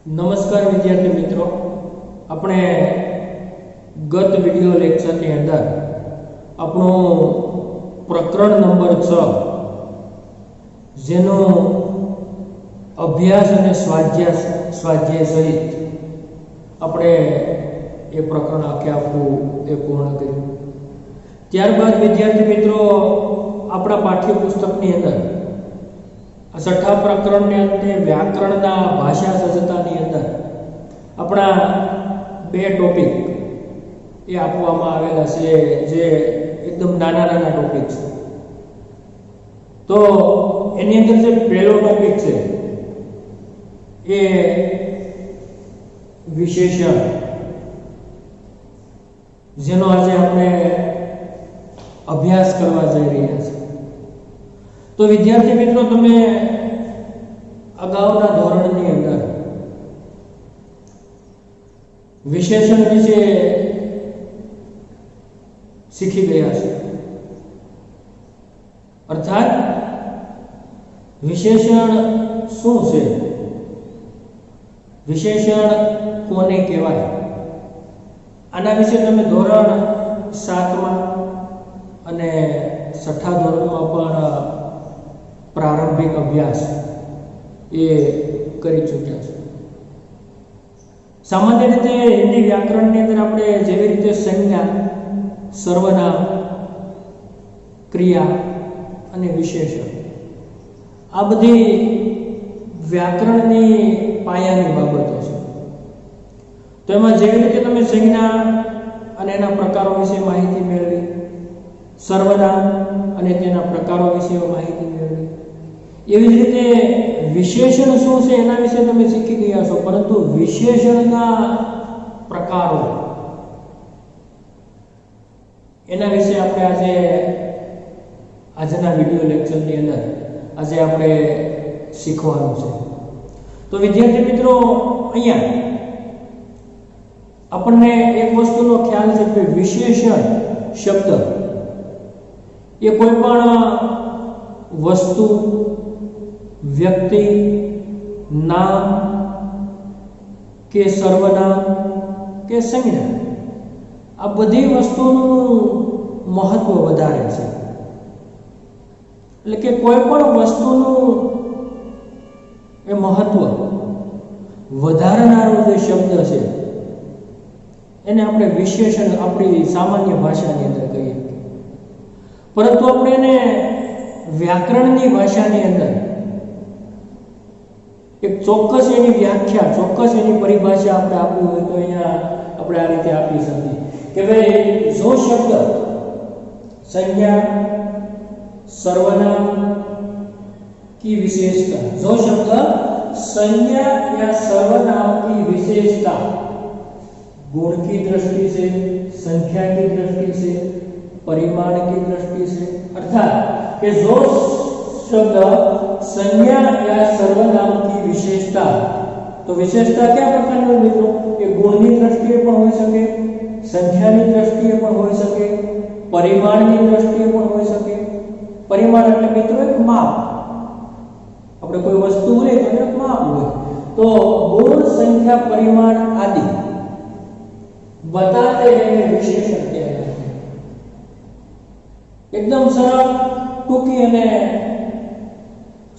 નમસ્કાર વિદ્યાર્થી મિત્રો, આપણે ગત વિડિયો લેક્ચરની અંદર આપણું પ્રકરણ નંબર 6 જેનો અભ્યાસ અને સ્વાધ્યાય સહિત આપણે એ પ્રકરણ આખું પૂર્ણ કર્યું. ત્યારબાદ વિદ્યાર્થી મિત્રો આપણા પાઠ્યપુસ્તકની અંદર આ છઠ્ઠા પ્રકરણને અંતે વ્યાકરણના ભાષા સજ્જતાની અંદર આપણા બે ટોપિક એ આપવામાં આવેલા છે, જે એકદમ નાના ટોપિક છે. તો એની અંદર જે પહેલો ટોપિક છે એ વિશેષણ, જેનો આજે આપણે અભ્યાસ કરવા જઈ રહ્યા છીએ. તો વિદ્યાર્થી મિત્રો, તમે અગાઉના ધોરણની અંદર વિશેષણ વિશે શીખી ગયા છો. અર્થાત વિશેષણ શું છે, વિશેષણ કોને કહેવાય, આના વિશે તમે ધોરણ 7માં અને 6થા ધોરણમાં પણ પ્રારંભિક અભ્યાસ એ કરી ચૂક્યા છે. સામાન્ય રીતે હિન્દી વ્યાકરણની અંદર આપણે જેવી રીતે સંજ્ઞા, સર્વનામ, ક્રિયા અને વિશેષણ, આ બધી વ્યાકરણની પાયાની બાબતો છે. તો એમાં જેવી રીતે તમે સંજ્ઞા અને એના પ્રકારો વિશે માહિતી મેળવી, સર્વનામ અને તેના પ્રકારો વિશે માહિતી મેળવી, એવી જ રીતે વિશેષણ શું છે એના વિશે તમે શીખી ગયા છો. પરંતુ વિશેષણના પ્રકારો, એના વિશે આપણે આજના વિડિયો લેક્ચરની અંદર આજે આપણે શીખવાનું છે. તો વિદ્યાર્થી મિત્રો, અહીંયા આપણને એક વસ્તુનો ખ્યાલ છે કે વિશેષણ શબ્દ એ કોઈ પણ વસ્તુ, વ્યક્તિ, નામ કે સર્વનામ કે સંજ્ઞા, આ બધી વસ્તુનું મહત્વ વધારે છે. એટલે કે કોઈ પણ વસ્તુનું એ મહત્વ વધારનારો જે શબ્દ છે એને આપણે વિશેષણ આપણી સામાન્ય ભાષાની અંદર કહીએ. પરંતુ આપણે એને વ્યાકરણની ભાષાની અંદર એક ચોક્કસ એની વ્યાખ્યા, ચોક્કસ એની પરિભાષા આપણે આપવી હોય તો અહીંયા આપણે આ રીતે આપી શકીએ કે ભાઈ, જો શબ્દ સંજ્ઞા, સર્વનામ की विशेषता, जो शब्द संज्ञा या सर्वनाम की विशेषता गुण की दृष्टि से, संख्या की दृष्टि से, परिमाण की दृष्टि से, अर्थात कि जो शब्द संज्ञा या सर्वनाम की विशेषता, तो विशेषता क्या प्रकार की मित्रों, कि गुण की दृष्टिए पण होई सके, संख्या की दृष्टिए पण होई सके, परिमाण की दृष्टिए पण होई सके. परिमाण એટલે મિત્રો એક માપ, આપણે કોઈ વસ્તુ હોય તો એક માપ હોય. તો गुण, संख्या, परिमाण आदि बताते हैं विशेषण कहते हैं. एकदम सरल, टूकी અને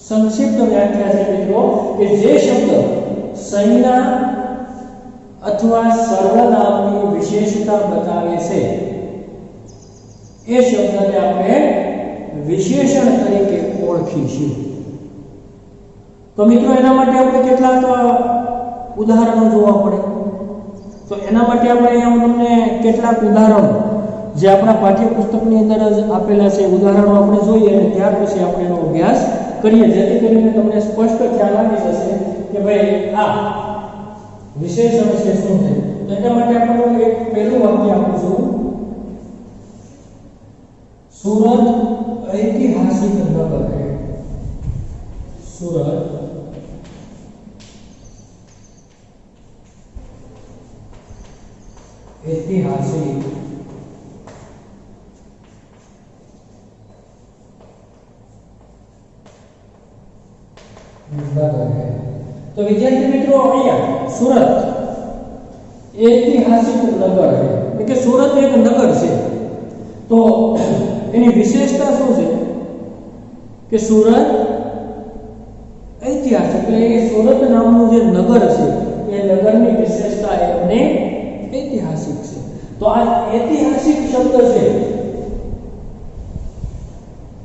संक्षिप्त व्याख्या છે મિત્રો કે જે શબ્દ સંજ્ઞા અથવા સર્વનામની વિશેષતા બતાવે છે એ શબ્દને આપણે વિશેષણ તરીકે ઓળખીશું. તો મિત્રો, એના માટે આપણે કેટલાક ઉદાહરણો જોવા પડે. તો એના માટે આપણે અહીંયા તમને કેટલાક ઉદાહરણો જે આપણા પાઠ્યપુસ્તકની અંદર જ આપેલા છે, ઉદાહરણો આપણે જોઈએ અને ત્યાર પછી આપણે એનો અભ્યાસ કરીએ, જેથી કરીને તમને સ્પષ્ટ ખ્યાલ આવી જશે કે ભાઈ આ વિશેષણ છે શું છે. તો એના માટે આપણે એક પહેલું વાક્ય આપીશું. सूरत ऐतिहासिक नगर है. सूरत ऐतिहासिक नगर है. તો વિદ્યાર્થી મિત્રો અહીંયા સુરત ઐતિહાસિક નગર છે, એટલે કે સુરત એક નગર છે, તો એની વિશેષતા શું છે કે સુરત ઐતિહાસિક, એટલે એ સુરત નામનું જે નગર છે એ નગરની વિશેષતા એમને ઐતિહાસિક છે. તો આ ઐતિહાસિક શબ્દ છે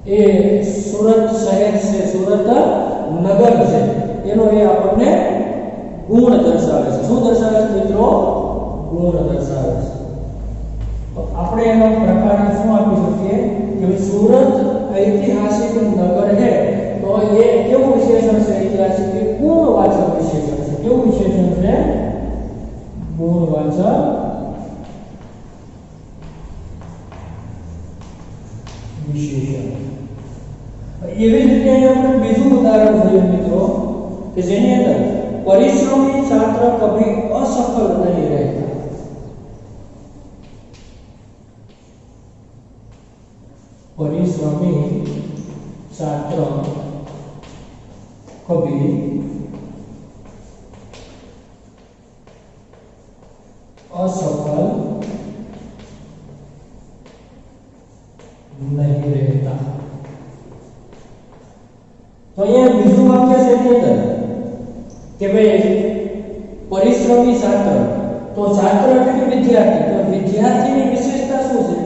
એ સુરત શહેર છે, સુરત નગર છે, એનો એ આપણને ગુણ દર્શાવે છે. શું દર્શાવે છે મિત્રો? ગુણ દર્શાવે છે. તો આપણે એનો પ્રકાર શું આપી શકીએ કે સુરત ઐતિહાસિક નગર છે, તો એ કેવું વિશેષણ છે? ઐતિહાસિક કે ગુણવાચક વિશેષણ છે. કેવું વિશેષણ છે? ગુણવાચક વિશેષણ. એવી જ રીતે આપણે બીજું ઉદાહરણ જોઈએ મિત્રો કે જેની અંદર પરિશ્રમી છાત્ર કભી અસફળ નહીં રહેતા. પરિશ્રમી छात्र कभी असफल नहीं रहता. तो ये बीजू वाक्य છે કે ભાઈ પરિશ્રમી છાત્ર, તો છાત્ર એટલે કે વિદ્યાર્થી, તો વિદ્યાર્થીની વિશેષતા શું છે?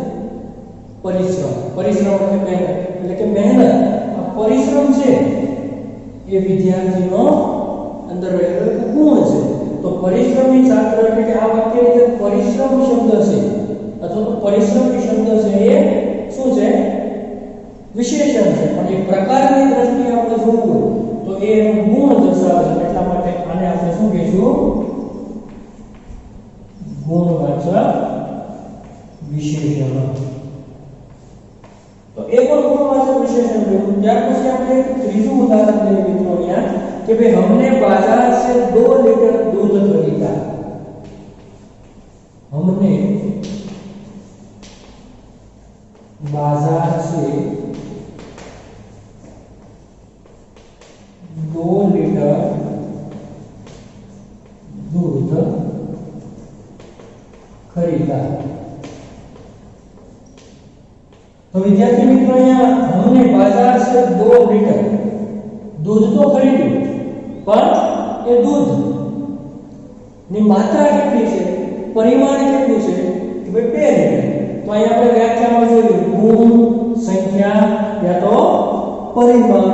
પરિશ્રમ. પરિશ્રમ એટલે કે મહેનત. આ પરિશ્રમ છે એ વિદ્યાર્થીનો અંદર રહેલો ગુણ છે. તો પરિશ્રમી છાત્ર એટલે કે આ વાક્યની અંદર પરિશ્રમ શબ્દ છે અથવા તો પરિશ્રમી શબ્દ છે એ શું છે? વિશેષણ છે, પણ એ પ્રકારની દ્રષ્ટિએ આપણે જોવું તો એ ગુણ દર્શાવે છે. એટલા માટે આને આપણે શું કહીશું? ગુણવાચક વિશેષણ. તો એ પણ ગુણવાચક વિશેષણ જોયું. ત્યાર પછી આપણે એક ત્રીજું ઉદાહરણ લઈએ મિત્રો અહીંયા કે ભાઈ हमने बाजार से 2 लीटर दूध खरीदा. हमने बाजार से 2 लीटर दूध खरीदा. तो विद्यार्थी मित्रों यहाँ हमने बाजार से 2 लीटर दूध तो खरीद्યું, પણ એ दूध ની માત્રા કેટલી છે? પરિમાણ કેટલું છે? કે ભાઈ 2 लीटर. તો અહીંયા આપણે વ્યાખ્યામાં જોયું ગુણ, સંખ્યા યા તો પરિમાણ,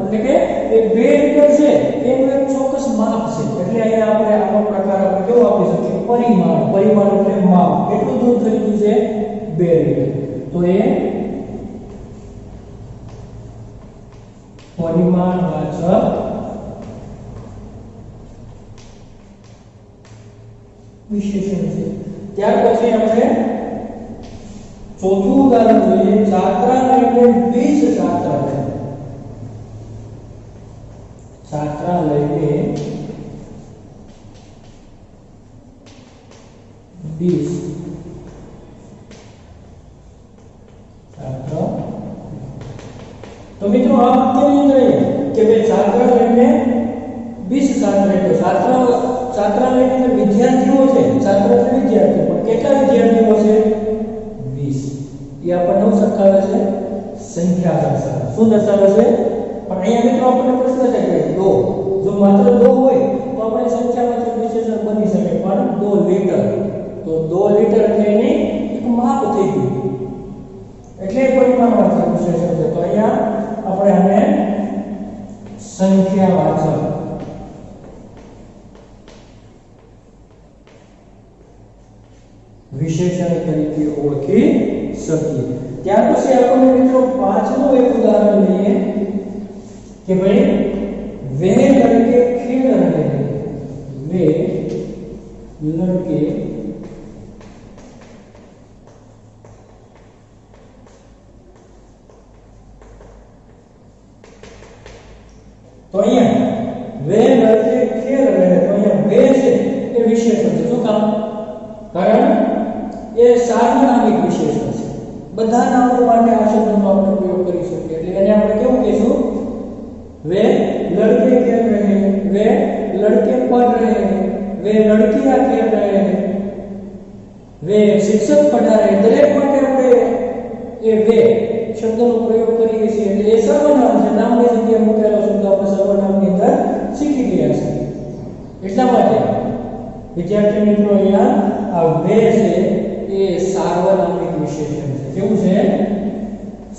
એટલે કે એ 2 लीटर છે એનું એક ચોક્કસ માપ છે. એટલે અહીંયા આપણે આનો પ્રકાર આપણે કેવો આપી શકીએ? પરિમાણ. પરિમાણ એટલે માપ. કેટલું દૂધ ખરીદ્યું છે? 2 लीटर. તો એ परिमाणवाचक विशेषण છે. ત્યાર પછી આપણે ચોથું ઉદાહરણ જોઈએ. છાત્રાલયને 20 છાત્રાલય. છાત્રાલયને 20 छात्र. तो मित्रों आप वाक्यની અંદર કે ભાઈ છાત્રાલયને 20 છાત્ર, તો છાત્રાલયની અંદર વિદ્યાર્થીઓ છે. છાત્ર એટલે વિદ્યાર્થી, પણ કેટલા વિદ્યાર્થીઓ છે? 20. એ આપણને શું દર્શાવે છે? સંખ્યા દર્શાવે. શું દર્શાવે છે? પણ અહીંયા મિત્રો આપણને પ્રશ્ન છે કે 2, જો માત્ર 2 હોય તો આપણે સંખ્યામાં વિશેષણ બની શકે, પણ 2 લીટર, તો 2 લીટર એટલે એની એક માપ થઈ ગયું, એટલે પરિમાણવાચક વિશેષણ છે. તો અહીંયા આપણે આને સંખ્યાવાચક વિશેષણ તરીકે ઓળખી શકીએ. ત્યાર પછી આપણે મિત્રો પાંચમું એક ઉદાહરણ લઈએ કે ભાઈ वे लड़के खेल रहे हैं. वे लड़के तो અહીંયા वे लड़के खेल रहे हैं. तो અહીંયા वे છે એ વિશેષણ છે. શું કામ? કારણ એ સાર્વનામિક વિશેષણ છે. બધા નામો માટે આ શબ્દનો આપણે પ્રયોગ કરી શકીએ. એટલે એને આપણે કેવું કહીશું? वे लड़के खेल रहे हैं. वे लड़के पढ़ रहे हैं, वे लड़कियां खेल रहे हैं, वे शिक्षक पढ़ा रहे, दरेक માટે આપણે એ વે શબ્દનો પ્રયોગ કરીએ છીએ એટલે એ સર્વનામ છે, નામની જગ્યાએ મૂકેલો શબ્દ આપણે સર્વનામની અંદર શીખી ગયા છે। એટલા માટે વિદ્યાર્થી મિત્રો અહીંયા આ વે છે એ સાર્વનામિક વિશેષણ છે। કેવું છે?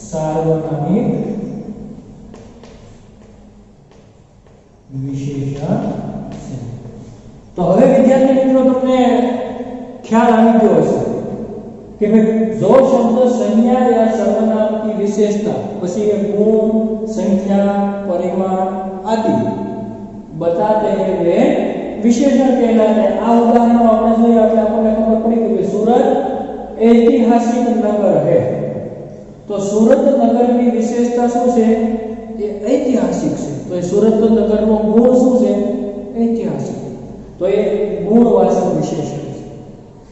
સાર્વનામિક વિશેષણ છે। તો હવે વિદ્યાર્થી મિત્રો તમને ખ્યાલ આવી ગયો હશે કે ભાઈ જો શબ્દ સંज्ञा या सर्वनाम की विशेषता પછી એ ગુણ, સંખ્યા, પરિમાણ आदि बताते हैं वे विशेषण कहलाते हैं। આ ઉદાહરણો આપણે જોઈએ એટલે આપણને ખબર પડી કે સુરત ऐतिहासिक नगर है। तो सूरत नगर की विशेषता શું છે? એ ऐतिहासिक છે। તો એ સુરત નગરનો ગુણ શું છે? ऐतिहासिक। तो એ ગુણવાચક વિશેષણ છે।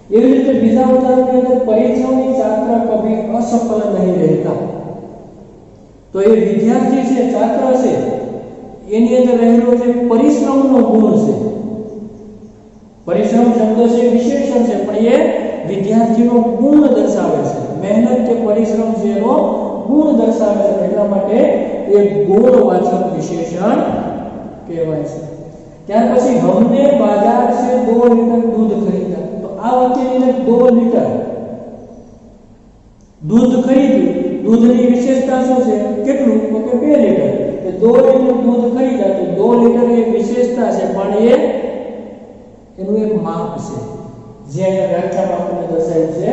એવી રીતે બીજા ઉદાહરણની અંદર પરિશ્રમી છાત્ર કભી અસફળ નહીં રહેતા। તો એ વિદ્યાર્થી છે, છાત્ર છે, એની અંદર રહેલો જે પરિશ્રમનો ગુણ છે, પરિશ્રમ શબ્દ છે વિશેષણ છે પણ એ વિદ્યાર્થીનો ગુણ દર્શાવે છે, મહેનત કે પરિશ્રમ છે એનો ગુણ દર્શાવે છે, એટલા માટે એ ગુણવાચક વિશેષણ કહેવાય છે। ત્યાર પછી हमने बाजार से 2 लीटर दूध खरीदा। तो આ વાક્યની અંદર 2 लीटर दूध खरीद्યું, दूधની વિશેષતા શું છે? કેટલું? તો કે 2 लीटर। તો 2 लीटर दूध खरीदा તો 2 लीटर એ વિશેષતા છે પણ એ એનું એક માપ છે જે અહીંયા વ્યાખ્યામાં આપણને દર્શાવ્યું છે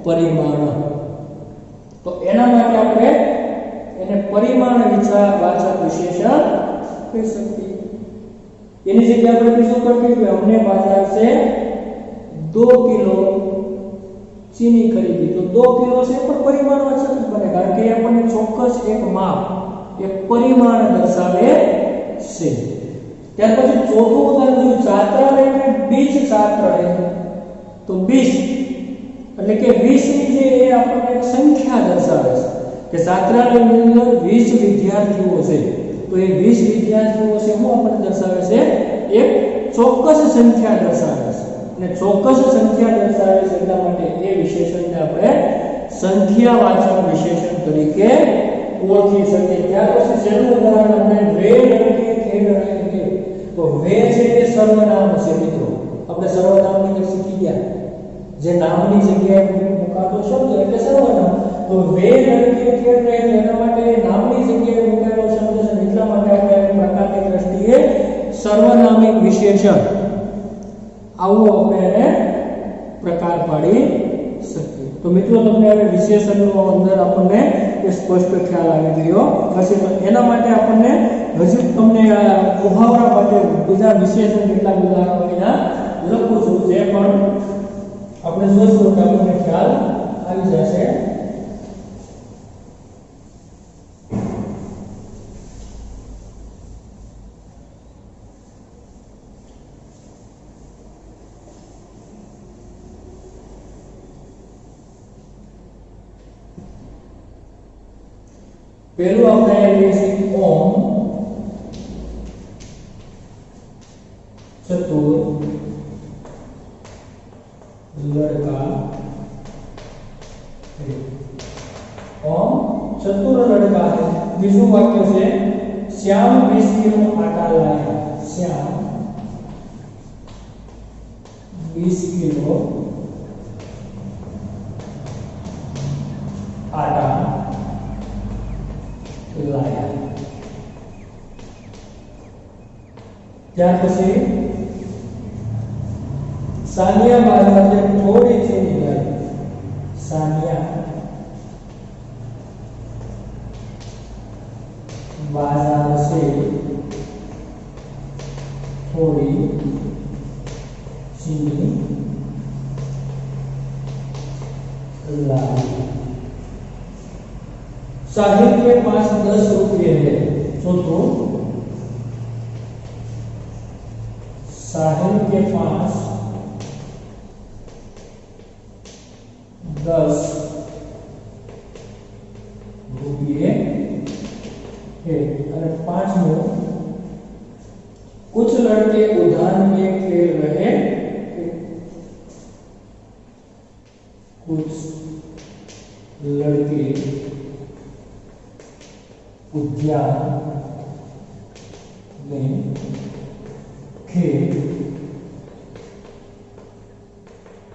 પરિમાણ। તો એના માટે આપણે એને પરિમાણ વાચક વિશેષણ કહી શકીએ। એની જગ્યાએ આપણે બીજું કરીએ કે हमने बाजार से 2 किलो चीनी खरीदी। तो 2 किलो से પણ પરિમાણવાચક બને કારણ કે એ આપણને ચોક્કસ એક માપ, એક પરિમાણ દર્શાવે છે। ત્યાર પછી ચોથું ઉદાહરણ જો છાત્રાલય में 20 छात्र है। तो 20 એટલે કે 20 ની જે એ આપણને એક સંખ્યા દર્શાવે છે કે છાત્રાલયની અંદર 20 વિદ્યાર્થીઓ છે। तो ये 20 विद्यार्थियों से હું આપણને દર્શાવે છે એક ચોક્કસ સંખ્યા દર્શાવે છે અને ચોક્કસ સંખ્યા દર્શાવે છે એટલા માટે એ વિશેષણને આપણે સંખ્યાવાચક વિશેષણ તરીકે ઓળખી શકીએ। ત્યાર પછી છેલ્લું ઉદાહરણ આપણે वे लड़के खेल रहे थे। तो वे છે એ સર્વનામ છે મિત્રો, આપણે સર્વનામની અંદર શીખી ગયા જે નામની જગ્યાએ મુકાતો શબ્દ એટલે સર્વનામ। तो वे लड़के खेल रहे थे એના માટે નામની જગ્યાએ મુકેલો શબ્દ છે એટલા માટે આપણે પ્રકારની દ્રષ્ટિએ સર્વનામિક વિશેષણ આવું આપણે એને પ્રકાર પાડી શકીએ। તો મિત્રો તમને હવે વિશેષણનો અંદર આપણને એ સ્પષ્ટ ખ્યાલ આવી ગયો હશે। તો એના માટે આપણને હજુ તમને મુહાવરા માટે બીજા વિશેષણ કેટલાક ઉદાહરણો અહીંયા લખું છું જે પણ આપણે જોશું કે આપણને ખ્યાલ આવી જશે। पहलू આપણે લઈએ ઓમ चतुर लड़का है। ओम चतुर लड़का है। बीजू वाक्य से श्याम 20 किलो आटा लाया। श्याम 20 किलो आटा लाया। ત્યાર પછી सानिया बाजार से थोड़ी चीनी लाई। सानिया बाजार से थोड़ी चीनी लाई। साहिल के पास 10 रुपये है। चौथो साहिल के पास 10 रुपये है। और 5 नो कुछ लड़के उद्यान में खेल रहे, कुछ लड़के उद्यान में खेल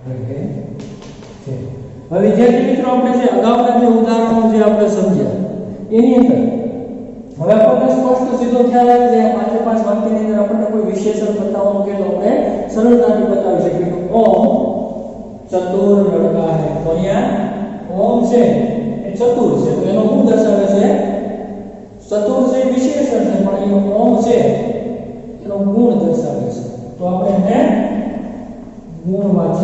रहे છે। હવે વિદ્યાર્થી મિત્રો આપણે જે અગાઉના જે ઉદાહરણો જે આપણે સમજ્યા એની અંદર હવે આપણને સ્પષ્ટ સીધો ખ્યાલ આવે છે પાંચે પાંચ વાક્યની અંદર આપણને કોઈ વિશેષણ બતાવવાનું કે તો આપણે સરળતાથી બતાવી શકીએ કે ઓમ ચતુર લડકા હે। તો અહીંયા ઓમ છે એ ચતુર છે તો એનો શું દર્શાવે છે? ચતુર છે વિશેષણ છે પણ એનો ઓમ છે એનો ગુણ દર્શાવે છે તો આપણે એને ગુણવાચક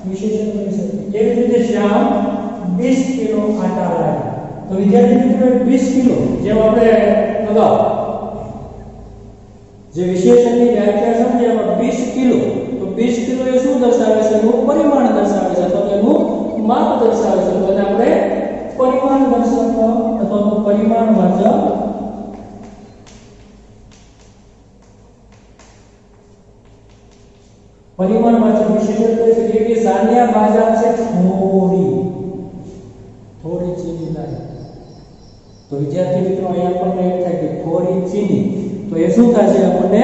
વિશેષણ કરી શકીએ। એવી રીતે શ્યામ 20 કિલો આટા લાવ્યા તો વિદ્યાર્થી મિત્રો 20 કિલો જેમ આપણે અગાઉ જે વિશેષણની વ્યાખ્યા સમજી એમાં 20 કિલો તો 20 કિલો એ શું દર્શાવે છે? એનું પરિમાણ દર્શાવે છે અથવા એનું માપ દર્શાવે છે તો એને આપણે પરિમાણ દર્શાવતો અથવા તો પરિમાણવાચક વિશેષણ કહી શકીએ કે સાનિયા બાजार से थोड़ी चीनी लाई तो विद्यार्थी मित्रों અહીંયા આપણને એમ થાય કે થોડી ચીની તો એ શું થશે? આપણને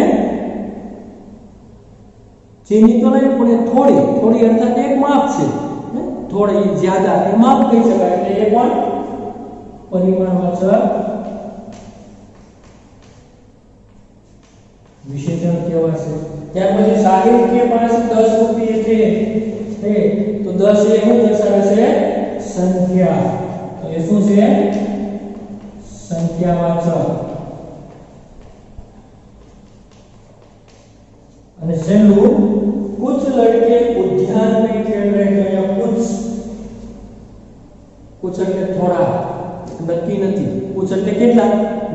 ચીની તો નહીં પણ થોડી અર્થાત એક માપ છે થોડી જ્યાદા એ માપ કહી શકાય એટલે એ પણ પરિમાણવાચક विशेषण કહેવાશે। ત્યાર પછી સાહિબ કે પાસ 10 રૂપિયા છે તો 10 એ શું દર્શાવે છે? સંખ્યા તો એ શું છે? સંખ્યાવાચક। અને છેલ્લું कुछ लड़के उद्यान में खेल रहे हैं या कुछ એટલે થોડા નક્કી નથી कुछ એટલે કેટલા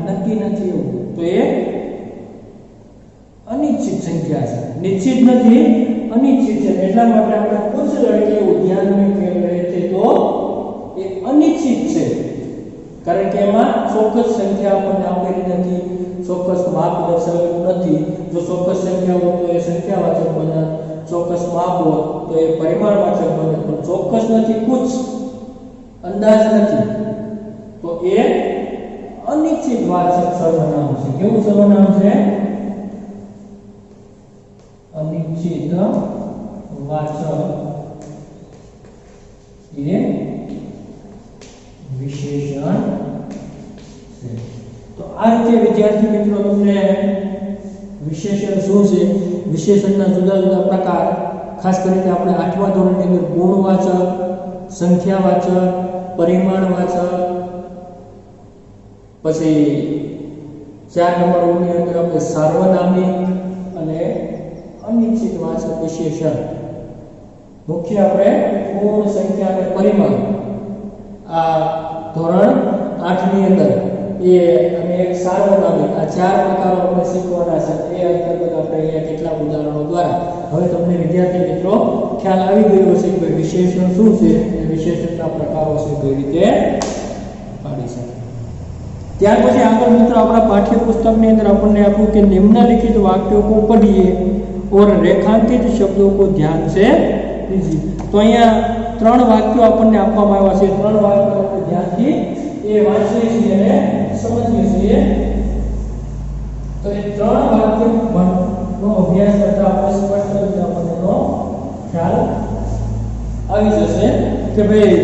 નક્કી નથી એવું તો એ अनिश्चित संख्या है निश्चित नहीं अनिश्चित है એટલા માટે આપણે कुछ लड़के उद्यान में खेल रहे थे तो ये अनिश्चित છે કારણ કે એમાં ચોક્કસ સંખ્યા આપણને આપેલી નથી ચોક્કસ માપ દર્શાવેલું નથી જો ચોક્કસ સંખ્યા હોય તો એ સંખ્યાવાચક બને ચોક્કસ માપ હોય તો એ પરિમાણવાચક બને પણ ચોક્કસ નથી कुछ અંદાજ નથી તો એ અનિશ્ચિત વાચક સર્વનામ છે કેવું સર્વનામ છે अनिश्चित वाचक ये विशेषण है। तो आ रीते विद्यार्थी मित्रों तुमने विशेषण શું છે વિશેષણના જુદા જુદા પ્રકાર ખાસ કરીને આપણે 8મા ધોરણની અંદર ગુણવાચક સંખ્યાવાચક પરિમાણવાચક પછી 4 નંબરની અંદર આપણે સાર્વનામિક અને अनिश्चित वाचक विशेषण मुख्य આપણે પૂર્ણ સંખ્યા અને પરિમાણ આ ધોરણ 8 ની અંદર એ અને એક સાર્વનામિક આ ચાર પ્રકારો આપણે શીખવાના છે એ અંતર્ગત આપણે અહીંયા કેટલાક ઉદાહરણો દ્વારા હવે તમને વિદ્યાર્થી મિત્રો ખ્યાલ આવી ગયો હશે કે વિશેષણ શું છે અને વિશેષણના પ્રકારો છે કઈ રીતે પાડી શકાય। ત્યાર પછી આગળ મિત્રો આપણા પાઠ્યપુસ્તકની અંદર આપણને આપ્યું કે નિમ્નલિખિત વાક્યોं को पढ़िए और रेखांकित शब्दों को ध्यान से लीजिए। तो અહીંયા ત્રણ વાક્યો આપણને આપવામાં આવ્યા છે ત્રણ વાક્યો આપણે ધ્યાનથી એ વાંચીએ છીએ અને સમજીએ છીએ તો એ ત્રણ વાક્યોનો અભ્યાસ કરતા આપણે સ્પષ્ટ રીતે આપણને ખ્યાલ આવી જશે કે ભાઈ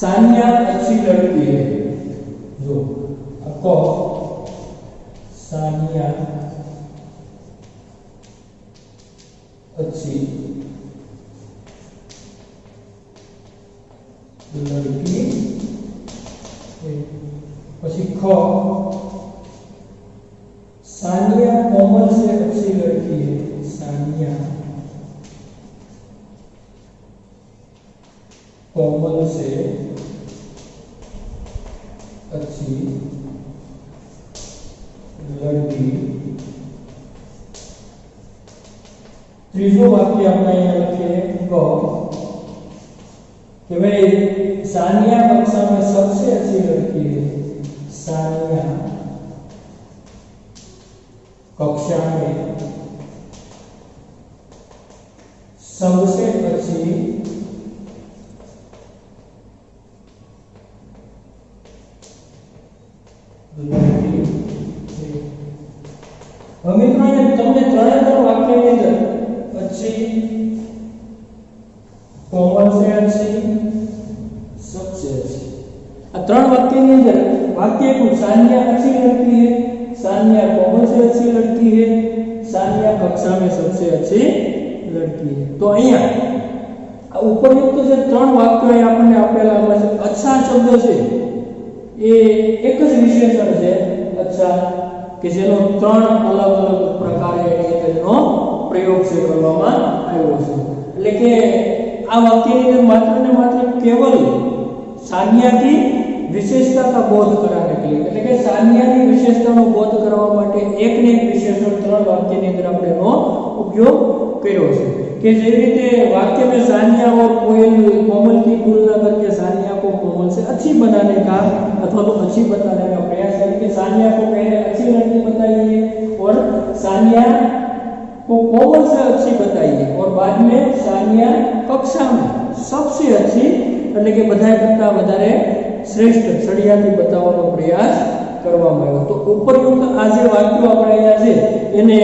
सानिया अच्छी लड़की है जो आपको सानिया अच्छी लड़की પછી ख सानिया कोमल से अच्छी लड़की है सानिया कोमल से अच्छी लड़की। ત્રીજો વાક્ય આપણે અહીંયા લખીએ कि भाई सानिया कक्षा में सबसे अच्छी लड़की है सानिया कक्षा में सबसे अच्छी लड़की है। अब मित्रों ये तुमने त्रण वाक्य में अंदर अच्छी, कोमल से अच्छी, सबसे अच्छी, त्रण वाक्य के अंदर वाक्य को सान्या अच्छी लड़की है, सान्या कोमल से अच्छी लड़की है, सान्या कक्षा में सबसे अच्छी लड़की है। तो અહીંયા ઉપરયુક્ત જે ત્રણ વાક્યો આપણને આપેલા છે, અચ્છા શબ્દ છે એ એક જ વિશેષણ છે અચ્છા, કે જેનો ત્રણ અલગ અલગ પ્રકારે તેનો પ્રયોગ છે કરવામાં આવ્યો છે। એટલે કે આ વાક્યની અંદર માત્ર ને માત્ર કેવલ સાન્યા की विशेषता का बोध कराने के लिए, એટલે કે સાન્યાની વિશેષતાનો બોધ કરવા માટે એક ને એક વિશેષણ ત્રણ વાક્યની અંદર આપણે એનો ઉપયોગ કર્યો છે। कि જે રીતે वाक्य में सान्या और कोमल की तुलना करके सान्या को कोमल से अच्छी बनाने का अथवा तो अच्छी बताने का प्रयास करके सान्या को पहले अच्छी लड़की बताइए और सान्या को कोमल से अच्छी बताइए और बाद में सान्या कक्षा में सबसे अच्छी એટલે કે બધા કરતા વધારે શ્રેષ્ઠ સળિયાથી બતાવવાનો પ્રયાસ કરવામાં આવ્યો। તો ઉપરયુક્ત આ જે વાક્યો આપણે અહીંયા છે એને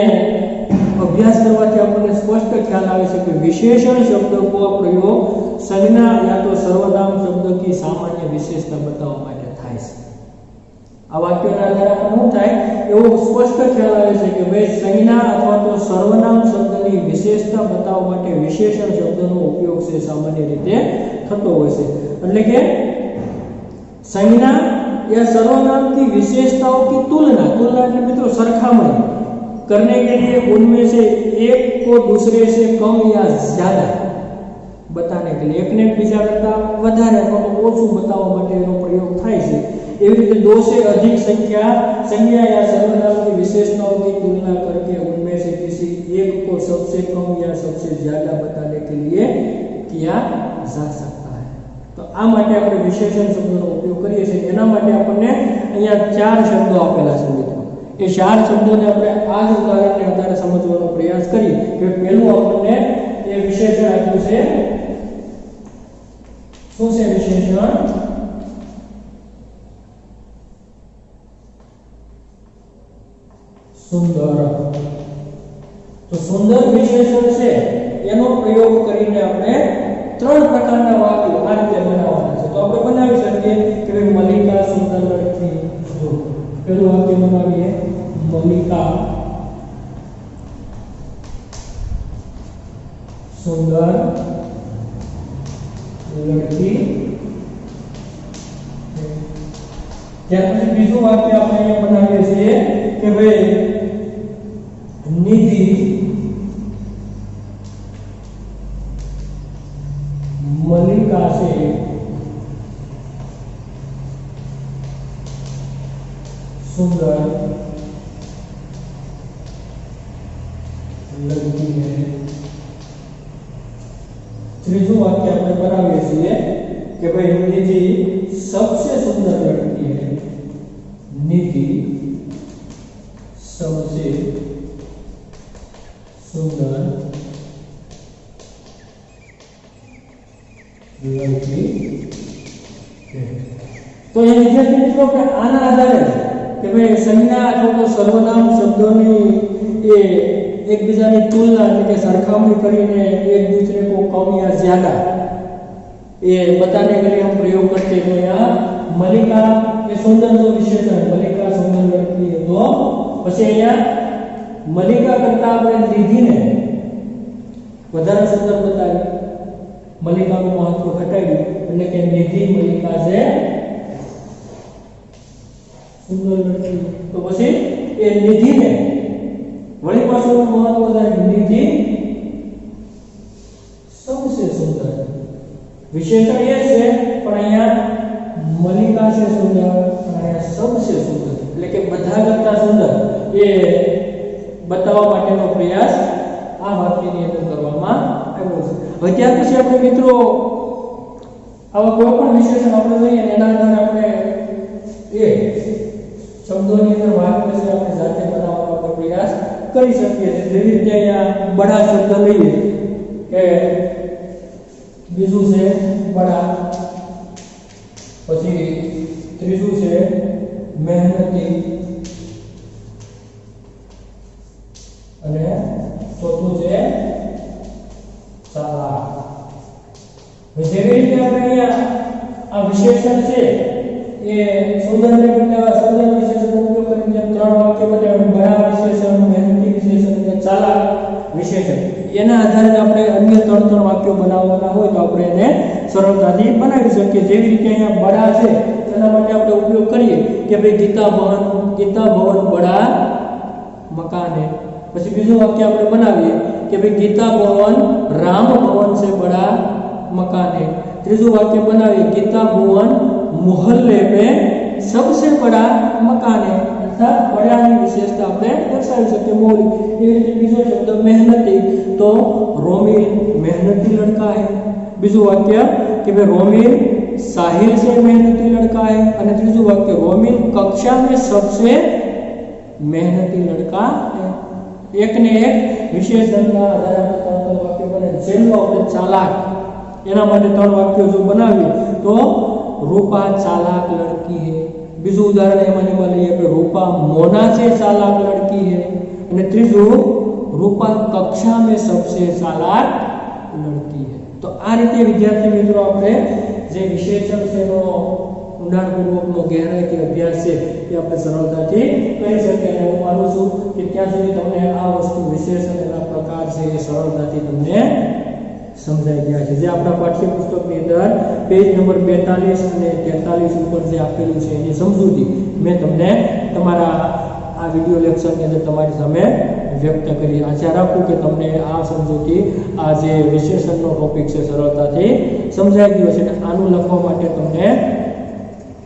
अभ्यास करवाથી આપણને સ્પષ્ટ ખ્યાલ આવે છે કે વિશેષણ શબ્દ કો પ્રયોગ સંજ્ઞા या तो सर्वनाम शब्द की सामान्य विशेषता बतावવા માટે થાય છે। આ વાક્યના આધારે આપણને શું થાય એવો સ્પષ્ટ ખ્યાલ આવે છે કે ભાઈ સંજ્ઞા અથવા તો સર્વનામ શબ્દની વિશેષતા બતાવવા માટે વિશેષણ શબ્દનો ઉપયોગ છે સામાન્ય રીતે થતો હોય છે। એટલે કે संज्ञा या सर्वनाम की विशेषताओं की तुलना, तुलना એટલે મિત્રો સરખામણી करने के लिए उनमें से एक को दूसरे से कम या ज्यादा बताने के लिए एक ने बीजा करता વધારે અથવા ઓછું બતાવવા માટે એનો પ્રયોગ થાય છે। એવી રીતે दो से अधिक संज्ञा या सर्वनाम की विशेषताओं की तुलना करके उनमें से किसी एक को सबसे कम या सबसे ज्यादा बताने के लिए किया जा सकता है। तो આ માટે આપણે વિશેષણ શબ્દનો ઉપયોગ કરીએ છીએ। એના માટે આપણને અહીંયા ચાર શબ્દો આપેલા છે મિત્રો। એ ચાર શબ્દોને આપણે આ જ ઉદાહરણને આધારે સમજવાનો પ્રયાસ કરીએ કે પહેલું આપણને એ વિશેષણ આપ્યું છે, શું છે વિશેષણ? સુંદર। તો સુંદર વિશેષણ છે એનો પ્રયોગ કરીને આપણે ત્રણ પ્રકારના વાક્યો આ રીતે બનાવવાના છે। તો આપણે બનાવી શકીએ કે મલિકા સુંદર લડકી। જો પહેલું વાક્ય બનાવીએ, मलिका सुंदर लड़की। ત્યાર પછી બીજું વાક્ય આપણે અહીંયા બનાવીએ છીએ કે ભાઈ નિધિ मलिका से सुंदर लड़की है। ત્રીજું વાક્ય આપણે બનાવીએ છીએ કે ભાઈ નિધિ सबसे सुंदर लड़की है। निधि सबसे सुंदर लड़की है। तो ये विद्यार्थी मित्रों के आना आधारे कि भाई संज्ञा अथवा तो सर्वनाम शब्दों ये एक बीजानी तुलना એટલે કે સરખામણી કરીને एक दूसरे को कम या ज्यादा ये बताने के लिए हम प्रयोग करते हैं। यहाँ मलिका ये सुंदर जो विशेषण है, मलिका सुंदर लड़की है, तो પછી અહીંયા મલિકા કરતા આપણે નિધિને વધારે સુંદર બતાવી, મલિકાનું મહત્વ ઘટાડ્યું એટલે કે નિધિ મલિકા છે સુંદર લડકી। તો પછી એ નિધિને વળી પાછળનું મહત્વ વધારે, નિધિ सबसे सुंदर विशेषण ये છે પણ અહીંયા મલિકા છે સુંદર અને અહીંયા सबसे सुंदर એટલે કે બધા કરતા સુંદર એ બતાવવા માટેનો પ્રયાસ આ વાક્યની અંદર કરવામાં આવ્યો છે। હવે ત્યાર પછી આપણે મિત્રો આવા કોઈ પણ વિશેષણ આપણે જોઈએ એના આધારે આપણે એ શબ્દોની અંદર વાક્ય છે આપણે જાતે બનાવવાનો પ્રયાસ કરી શકીએ છીએ। જેવી રીતે અહીંયા બડા શબ્દ લઈએ કે બીજું છે બડા, પછી ત્રીજું છે મહેનતી અને ચોથું છે ચાલાક। જેવી રીતે આપણે અહીંયા આ વિશેષણ છે એ સૌંદર્ય વિશેષણનો ઉપયોગ કરીને ત્રણ વાક્ય બનાવ્યા, બડા વિશેષણ, મહેનતી વિશેષણ અને ચાલાક વિશેષણ। એના આધારે આપણે અન્ય ત્રણ વાક્યો બનાવવાના હોય તો આપણે એને સરળતાથી બનાવી શકીએ। જેવી રીતે અહીંયા બડા છે તેના માટે આપણે ઉપયોગ કરીએ કે ભાઈ ગીતા ભવન બડા મકાન है। પછી બીજું વાક્ય આપણે બનાવીએ કે ભાઈ ગીતા ભવન રામ ભवन से बड़ा मकान है। ત્રીજું વાક્ય બનાવીએ ગીતા ભवन मोहल्ले में सबसे बड़ा मकान है। अर्थात बड़ाની વિશેષતા આપણે દર્શાવી શકીએ મૌલિક। એવી રીતે બીજો શબ્દ મહેનતી તો रोमिल मेहनती लड़का है। બીજું વાક્ય કે ભાઈ रोमिल साहिल से मेहनती लड़का है અને ત્રીજું વાક્ય रोमिल कक्षा में सबसे मेहनती लड़का है। एक ने एक વિશેષણના આધારે ત્રણ વાક્ય બને। જેમ આપણે ચાલાક એના માટે ત્રણ વાક્યો જો બનાવીએ તો रूपा चालाक लड़की है। बीजू उदाहरण एमां लईए कि रूपा मोना से चालाक लड़की है અને ત્રીજું रूपा कक्षा में सबसे चालाक लड़की है। तो आ रीते विद्यार्थी मित्रों આપણે જે વિશેષણ છે એનો ઊંડાણપૂર્વકનો ગહેરાઈથી અભ્યાસ છે એ આપણે સરળતાથી કરી શકીએ। અને હું માનું છું કે ત્યાં સુધી તમને આ વસ્તુ વિશેષણ એના પ્રકાર છે એ સરળતાથી તમને સમજાઈ ગયા છે। જે આપણા પાઠ્યપુસ્તકની અંદર પેજ નંબર 42 અને 43 ઉપર જે આપેલું છે એની સમજૂતી મેં તમને તમારા આ વિડિયો લેક્ચરની અંદર તમારી સામે વ્યક્ત કરી। આશા રાખું કે તમને આ સમજૂતી આ જે વિશેષણનો ટોપિક છે સરળતાથી સમજાઈ ગયો છે। અને આનું લખવા માટે તમને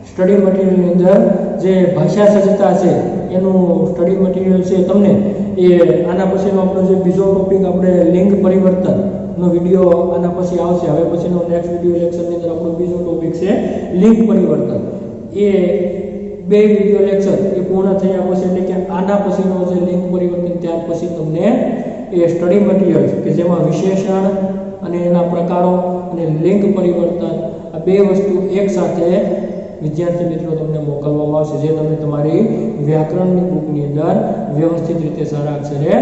સ્ટડી મટીરીયલની અંદર જે ભાષા સજ્જતા છે એનું સ્ટડી મટીરીયલ છે તમને એ આના પછીનો આપણો જે બીજો ટોપિક આપણે લિંગ પરિવર્તન નો વિડિયો આના પછી આવશે। હવે પછીનો નેક્સ્ટ વિડિયો લેક્ચરની અંદર આપણો બીજો ટોપિક છે લિંગ પરિવર્તન। એ બે વિડિયો લેક્ચર એ પૂર્ણ થયા પછી એટલે કે આના પછીનો જે લિંગ પરિવર્તન ત્યાર પછી તમને એ સ્ટડી મટીરીયલ કે જેમાં વિશેષણ અને એના પ્રકારો અને લિંગ પરિવર્તન આ બે વસ્તુ એકસાથે વિદ્યાર્થી મિત્રો તમને મોકલવામાં આવશે, જે તમે તમારી વ્યાકરણની બુકની અંદર વ્યવસ્થિત રીતે સારા અક્ષરે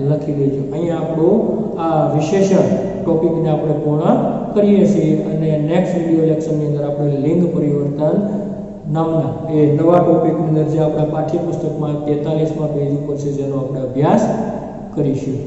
લખી દેજો। અહીંયા આપણું આ વિશેષણ ટોપિકને આપણે પૂર્ણ કરીએ છીએ અને નેક્સ્ટ વિડિયો લેક્ચરની અંદર આપણે લિંગ પરિવર્તન નામના એ નવા ટોપિકની અંદર જે આપણા પાઠ્યપુસ્તકમાં 43મા પેજ ઉપર છે જેનો આપણે અભ્યાસ કરીશું।